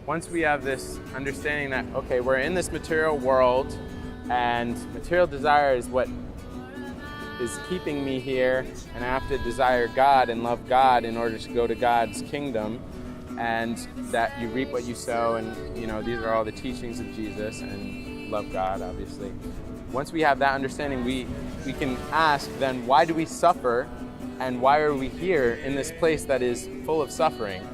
once we have this understanding that, okay, we're in this material world and material desire is what is keeping me here, and I have to desire God and love God in order to go to God's kingdom, and that you reap what you sow, and these are all the teachings of Jesus, and love God, obviously. Once we have that understanding, we can ask then, why do we suffer, and why are we here in this place that is full of suffering?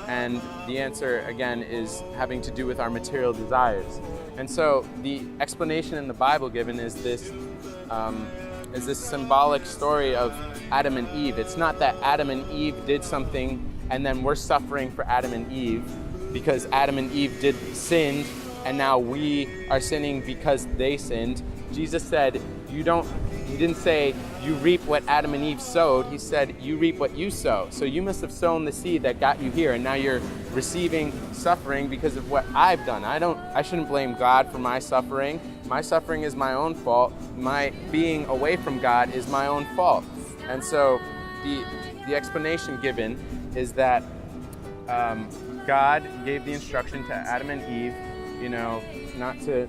And the answer, again, is having to do with our material desires. And so the explanation in the Bible given is this symbolic story of Adam and Eve. It's not that Adam and Eve did something and then we're suffering for Adam and Eve because Adam and Eve sinned, and now we are sinning because they sinned. Jesus said, he didn't say you reap what Adam and Eve sowed. He said you reap what you sow. So you must have sown the seed that got you here, and now you're receiving suffering because of what I've done. I shouldn't blame God for my suffering. My suffering is my own fault. My being away from God is my own fault. And so the explanation given is that God gave the instruction to Adam and Eve, not to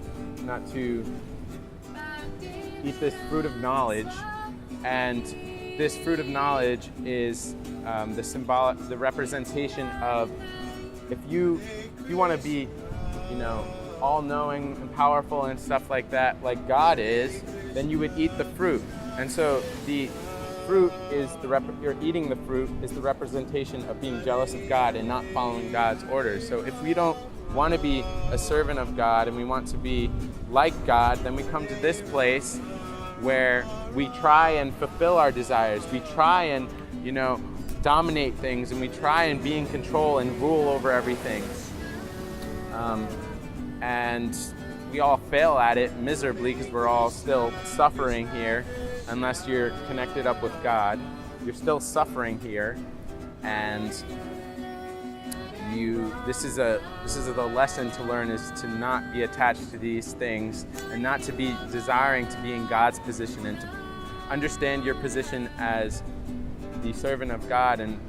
eat this fruit of knowledge, and this fruit of knowledge is the representation of if you want to be, all-knowing and powerful and stuff like that, like God is, then you would eat the fruit. And so the fruit is you're eating the fruit is the representation of being jealous of God and not following God's orders. So if we don't want to be a servant of God and we want to be like God, then we come to this place where we try and fulfill our desires. We try and, dominate things, and we try and be in control and rule over everything. And we all fail at it miserably because we're all still suffering here. Unless you're connected up with God, you're still suffering here, and this is the lesson to learn, is to not be attached to these things and not to be desiring to be in God's position, and to understand your position as the servant of God, and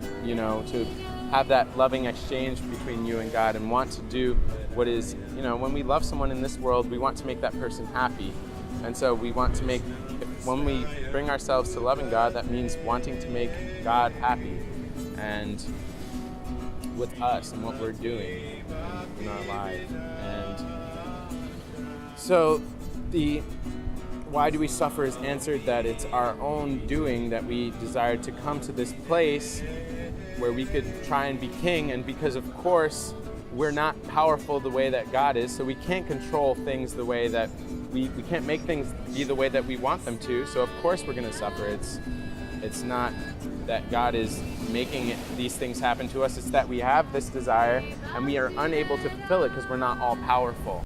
to have that loving exchange between you and God, and want to do what is, when we love someone in this world, we want to make that person happy. And so we want to when we bring ourselves to loving God, that means wanting to make God happy and with us and what we're doing in our lives. And so the why do we suffer is answered that it's our own doing that we desire to come to this place where we could try and be king, and because of course we're not powerful the way that God is, so we can't control things the way that we can't make things be the way that we want them to, so of course we're going to suffer. It's not that God is making these things happen to us, it's that we have this desire and we are unable to fulfill it because we're not all powerful.